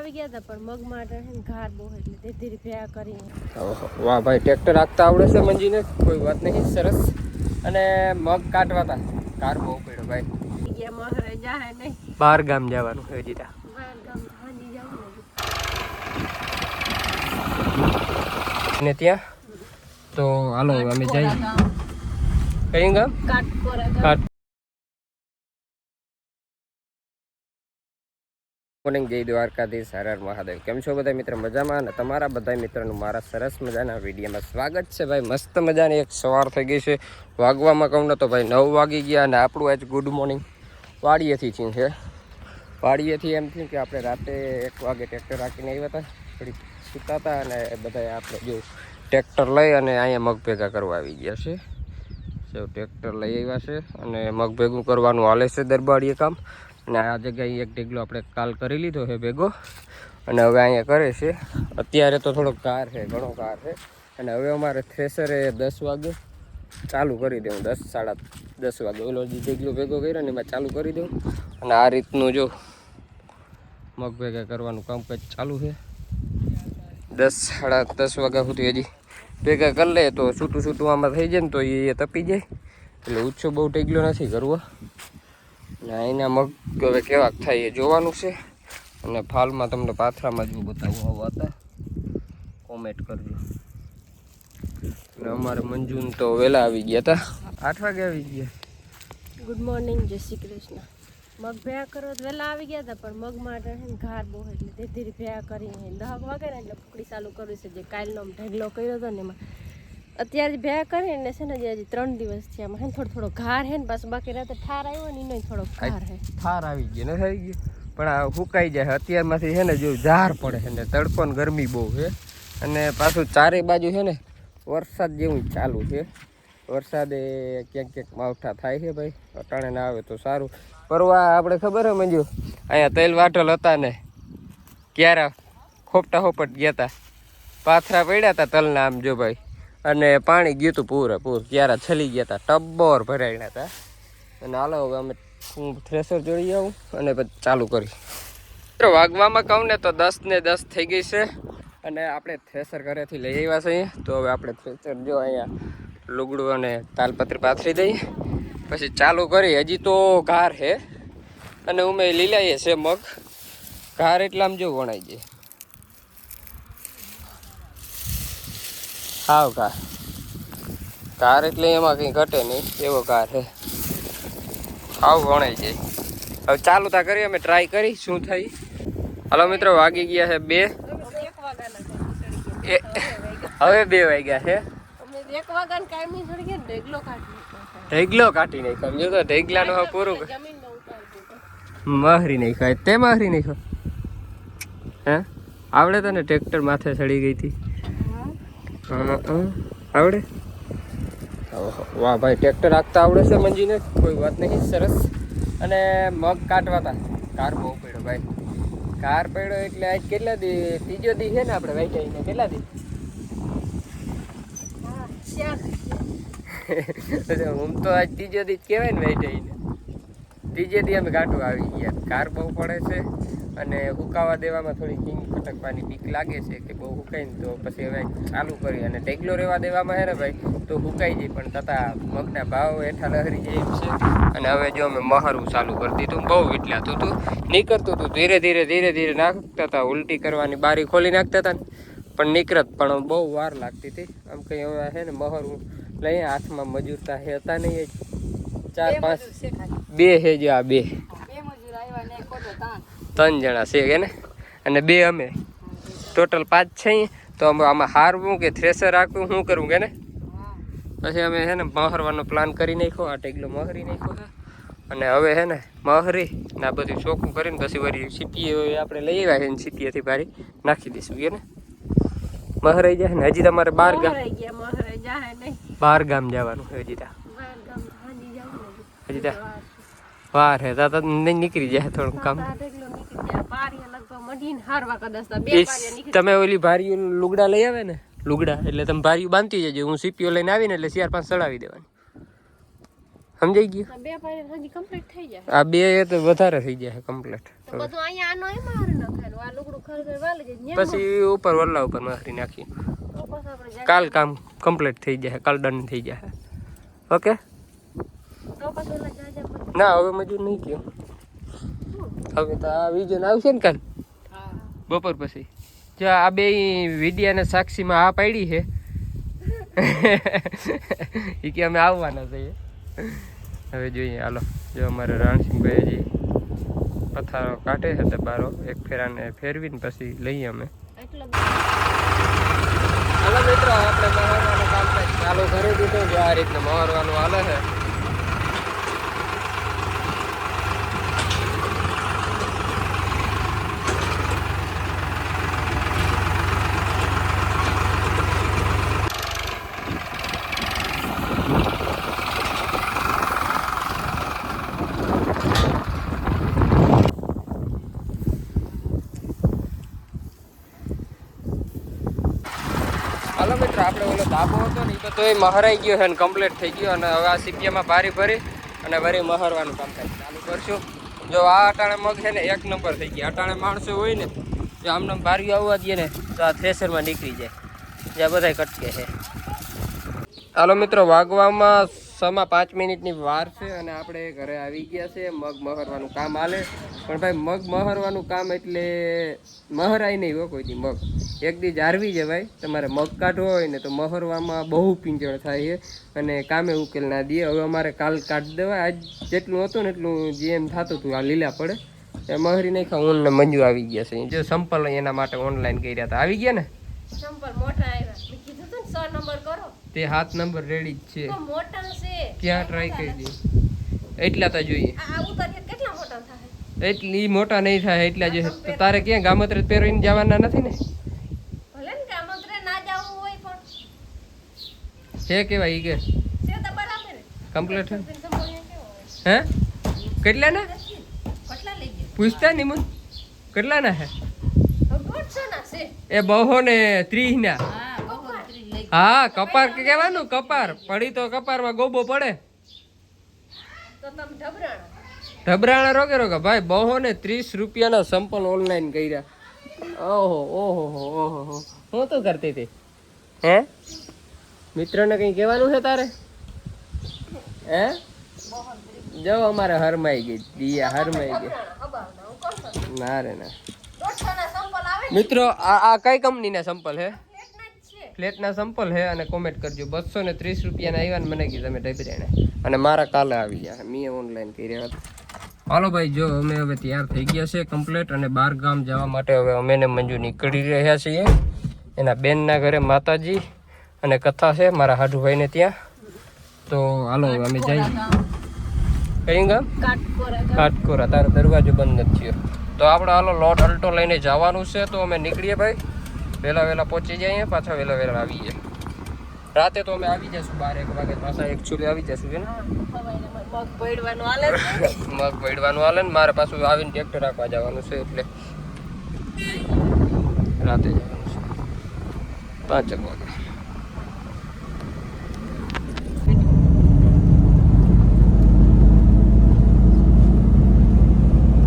આવી ગયા હતા પણ મગ માટે છે ને ઘાર બહુ એટલે ધીરે ધીરે ભેગા કરી. વાહ ભાઈ, ટ્રેક્ટર રાખતા આવડે છે મંજીને, કોઈ વાત નહીં, સરસ. અને મગ કાઢવા હતા, કાર બહુ પડ્યો ભાઈ. મહરે જાહે નહીં, બહાર ગામ જવાનું છે દીધા. બહાર ગામ હાજી જવું ને ત્યાં તો હાલો અમે જઈએ. કઈ ગામ? કાટકોરા. મોર્નિંગ, જય દ્વારકાધીશ, હર હર મહાદેવ. કેમ છો બધા મિત્ર? મજામાં? અને તમારા બધા મિત્રોનું મારા સરસ મજાના વિડીયોમાં સ્વાગત છે ભાઈ. મસ્ત મજાની એક સવાર થઈ ગઈ છે. વાગવામાં કહું ને તો ભાઈ 9 વાગી ગયા. અને આપણું આજ ગુડ મોર્નિંગ વાડીએથી થયું છે. વાડીએથી એમ થયું કે આપણે રાતે 1 વાગે ટ્રેક્ટર રાખીને આવ્યા હતા, થોડીક સૂતા હતા. અને બધા આપણે જો ટ્રેક્ટર લઈ અને અહીંયા મગ ભેગા કરવા આવી ગયા છે. ટ્રેક્ટર લઈ આવ્યા છે અને મગ ભેગું કરવાનું હાલે છે દરબારીએ કામ. અને આ જગ્યાએ એક ઢેગલો આપણે કાલ કરી લીધો છે ભેગો, અને હવે અહીંયા કરે છે. અત્યારે તો થોડોક કાર છે, ઘણો કાર છે. અને હવે અમારે થ્રેસરે 10 વાગે ચાલુ કરી દઉં, 10 સાડા 10 વાગે ઓલો જે ઢેગલો ભેગો કર્યો ને એમાં ચાલુ કરી દઉં. અને આ રીતનું જો મગ ભેગા કરવાનું કામકાજ ચાલુ છે. 10 સાડા 10 વાગ્યા સુધી હજી ભેગા કરી લે તો છૂટું છૂટું આમાં થઈ જાય ને તો એ તપી જાય. એટલે ઊંચો બહુ ઢેગલો નથી કરવો. અને અહીંના મગ હવે કેવાક થાય એ જોવાનું છે. અને ફાલમાં તમને પાથરામાં જો બતાવું આવા હતા, કોમેન્ટ કરજો. અને અમારે મંજૂન તો વહેલા આવી ગયા હતા, 8 વાગે આવી ગયા. ગુડ મોર્નિંગ, જય શ્રી કૃષ્ણ. મગ ભેગા કરો તો વહેલા આવી ગયા હતા પણ મગ માટે છે ને ઘાર બહુ એટલે ધીરે ધીરે ભેગા કરીને 10 વાગે ને એટલે ફૂકડી ચાલુ કરવી છે. જે કાલનો ઢેગલો કર્યો હતો ને એમાં અત્યારે ભેગા કરીને છે ને જે હજી 3 દિવસ થયા એમાં હે થોડો ઘાર હે ને પાછું બાકી રાતે ઠાર આવ્યો ને એનો થોડો ઘાર હે. ઠાર આવી ગયો નથી આવી ગયો પણ આ સુકાઈ જાય અત્યારમાંથી છે ને જો ઝાર પડે છે ને તડકો ને ગરમી બહુ છે. અને પાછું ચારે બાજુ છે ને વરસાદ જેવું ચાલુ છે. વરસાદે ક્યાંક ક્યાંક માવઠા થાય છે ભાઈ. અટાણે ના આવે તો સારું. પરવા આપણે ખબર હે મંજુ, અહીંયા તેલ વાટલ હતા ને ક્યારા ખોપટા ખોપટ ગયા હતા, પાથરા પડ્યા હતા તલના આમ જો ભાઈ. અને પાણી ગયું હતું પૂરેપૂર, ક્યારા છલી ગયા હતા, ટબ્બર ભરાયા હતા. અને હાલો હવે અમે હું થ્રેસર જોડી આવું અને પછી ચાલુ કરી. વાગવામાં કહું ને તો 10 ને 10 થઈ ગઈ છે. અને આપણે થ્રેસર ઘરેથી લઈ આવ્યા છીએ. તો હવે આપણે થ્રેસર જો અહીંયા લુગડું અને તાલપત્રી પાથરી દઈએ પછી ચાલુ કરી. હજી તો ઘાર છે અને અમે લીલાઈએ છે મગ. ઘાર એટલે આમ જો વણાઈ જાય હાવ કાર એટલે એમાં કંઈ ઘટે નહીં એવો કાર છે, હાવ વણાઈ જાય. હવે ચાલુ તા કરીએ, અમે ટ્રાય કરી શું થાય. હાલો મિત્રો, વાગી ગયા છે 2. હવે 2 વાગ્યા છે. ઢેગલો કાઢી નાખ્યો. જો તો ઢેગલાનું હવે પૂરું મહરી નાખ્યો. તે મહરી નાખ્યો હે? આવડે તને? ટ્રેક્ટર માથે ચડી ગઈ હતી. આવડે? વાહ ભાઈ, ટ્રેક્ટર રાખતા આવડે છે મંજીને, કોઈ વાત નહીં, સરસ. અને મગ કાઢવા હતા, કાર બહુ પડ્યો ભાઈ. કાર પડ્યો એટલે આજ કેટલા દી, 3જો દી છે ને આપણે વાઈટાઈને. કેટલા દી? હું તો આજ 3જો દી જ કહેવાય ને વાઈટાઈને. 3જે દી અમે કાઢવા આવી ગયા. કાર બહુ પડે છે અને હુકાવા દેવામાં થોડી કિંગ ફટકવાની બીક લાગે છે કે બહુ હુકાય ને તો પછી હવે ચાલુ કરી. અને ઢેગલો રહેવા દેવામાં હે ને ભાઈ તો હુકાઈ જાય પણ તથા મગના ભાવ હેઠા લહરી જાય એમ છે. અને હવે જો અમે મહરવું ચાલુ કરી દીધું. બહુ વિટલાતું હતું, નીકળતું હતું, ધીરે ધીરે નાખતા હતા. ઉલટી કરવાની બારી ખોલી નાખતા હતા ને પણ નીકળત, પણ બહુ વાર લાગતી હતી. આમ કંઈ હવે છે ને મહરવું લઈએ હાથમાં. મજૂરતા હે હતા નહીં, 4-5 2 છે જો આ 2 3 જણા છે કે ને, અને 2 અમે, ટોટલ 5 છે. તો આમાં હારવું કે થ્રેસર રાખવું શું કરવું કે ને. પછી અમે છે ને મહરવાનો પ્લાન કરી નાખ્યો. આ ઢેગલો મહરી નાખ્યો છે. અને હવે છે ને મહરી ના બધું ચોખ્ખું કરીને પછી વળી સીપીએ આપણે લઈ આવ્યા છે ને સીપીએથી ભારી નાખી દઈશું કે ને. મહરાઈ જાય ને. હજી તમારે 12 ગામ જવાનું છે. હજી વાર હે તા નહીં નીકળી જાય થોડું કામ. તમે ઓલી ભારીઓ લુગડા લઈ આવે ને, લુગડા એટલે તમે ભારીઓ બાંધતી જજો. હું સીપીઓ લઈને આવીને એટલે 4-5 ચડાવી દેવાની. સમજાઈ ગયું? આ બે પાણી હજી કમ્પ્લીટ થઈ જાય. આ બે એ તો વધારે થઈ જાય કમ્પ્લીટ. તો બધું અહીંયા આનો એમાં હારે નાખવાનું. આ લુગડું ખર વાલે જાય. પછી ઉપર વલ્લા ઉપર મારી નાખી. તો પછી આપણે કાલ કામ કમ્પ્લીટ થઈ જાય, કાલ ડન થઈ જાય. ઓકે. તો પછી ઓલા જાજા પછી. ના હવે મજૂર નહીં થયો. હવે તો આ વિજન આવશે ને કાલ હા. બપોર પછી. જો આ બે વિડિયાને સાક્ષીમાં આ પાડી છે એ કે અમે આવવાના છીએ. હવે જોઈએ હાલો. જો અમારે રાણસિંહભાઈ હજી પથારો કાઢે છે દબારો એક ફેરાને ફેરવીને પછી લઈએ અમે. એટલે હાલો મિત્રો આપણે મહારવાનું કામ ચાલુ કરી દીધું. જો આ રીતનું મહારવાનું હાલે છે. હાલો મિત્રો આપણે ઓલો ધાબો હતો ને એ તો એ મહરાઈ ગયો છે ને કમ્પ્લીટ થઈ ગયો. અને હવે આ સીપિયામાં ભારી ભરી અને વરી મહરવાનું કામકાજ ચાલુ કરશું. જો આ અટાણે મગ છે ને એક નંબર થઈ ગયા. અટાણે માણસો હોય ને જો આમને ભારી આવવા દઈએ ને તો આ થ્રેસરમાં નીકળી જાય. જ્યાં બધા કટકે છે. હાલો મિત્રો વાગવામાં 5 મિનિટની વાર છે અને આપણે ઘરે આવી ગયા છે. મગ મહરવાનું કામ હાલે. પણ ભાઈ મગ મહરવાનું કામ એટલે મહરાય નહીં હોય કોઈ દી મગ. એક દી જાળવી જવાય. તમારે મગ કાઢવો હોય ને તો મહરવામાં બહુ પિંજળ થાય છે અને કામે ઉકેલ ના દે. હવે અમારે કાલ કાઢી દેવાય. આજ જેટલું હતું ને એટલું જેમ થતું હતું આ લીલા પડે એ મહરી નાખ્યા. ઓન મંજુ આવી ગયા છે. જો સંપલ એના માટે ઓનલાઈન કર્યા હતા. આવી ગયા ને સંપલ મોટા આવ્યા. મેં કીધું હતું ને 6 નંબર કરો. તે 7 નંબર રેડી જ છે. તો મોટા છે. ક્યાં ટ્રાય કરી દી એટલા તો જોઈએ. આ ઉતારીએ કેટલા મોટા થાય? એટલી મોટા નહીં થાય એટલા જોઈએ. તો તારે ક્યાં ગામત્રે પહેરીને જવાના નથી ને? ભલે ને ગામત્રે ના જાવું હોય પણ છે કેવાય ઈ કે છે તો બરાબર ને. કમ્પ્લીટ સંપલ કેવો હોય? હે કેટલા ના કેટલા લઈ ગયા? પૂછતા નહીં મને કેટલા ના હે? 150 ના છે. એ બહો ને 30 ના. હા બહુ 30 લઈ. હા કપાર કે કહેવાનું કપાર પડી તો કપારમાં ગોબો પડે. તો તમે ઢબરાણા ઢબરાણા રોકે ભાઈ બહો ને 30 રૂપિયાના સંપલ ઓનલાઈન કર્યા. ઓહો ઓહો ઓહો હું તો કરતી હતી. હે મિત્રને કઈ કહેવાનું છે તારે? હે જો અમારે હરમાઈ ગઈ દિયા હરમાઈ ગઈ. હબાવના હું કોણ છું? ના રે ના 150 ના સંપલ આવે ને મિત્રો આ કઈ કંપનીના સંપલ હે? પ્લેટના જ છે. ફ્લેટના સંપલ હે અને કોમેન્ટ કરજો. 230 રૂપિયાના આવ્યા ને મને કીધું તમે ઢબરાણા અને મારા કાલે આવી ગયા. મેં ઓનલાઈન કર્યા હતા. હાલો ભાઈ જો અમે હવે તૈયાર થઈ ગયા છે કમ્પ્લીટ અને બાર ગામ જવા માટે હવે અમે ને મંજુ નીકળી રહ્યા છીએ. એના બેનના ઘરે માતાજી અને કથા છે મારા હાડુભાઈને ત્યાં. તો હાલો અમે જઈએ. કઈ ગામ? કાટકોરા. તારો દરવાજો બંધ નથી થયો. તો આપણે હાલો લોટ અલ્ટો લઈને જવાનું છે. તો અમે નીકળીએ ભાઈ. વહેલા પહોંચી જઈએ પાછા વહેલા આવી જાય. રાતે તો અમે આવી જઈશું 12-1 વાગે પાછા એકચ્યુઅલી આવી જઈશું છે ને. મગ પડવાનું હાલે છે. મગ પડવાનું હાલે ને મારે પાછું આવીને ટ્રેક્ટર રાખવા જવાનું છે એટલે રાતે જવાનું છે 5 વાગે.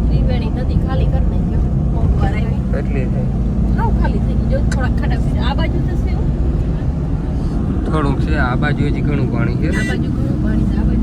ત્રિવેણી નદી ખાલી કરી નાખી. મોંઘવાર આવી. એટલી હાવ ખાલી થઈ ગઈ. જો થોડા ખાડા પીડા આ બાજુ તો છે. થોડુંક છે. આ બાજુ હજી ઘણું પાણી છે. આ બાજુ ઘણું પાણી છે. આ બાજુ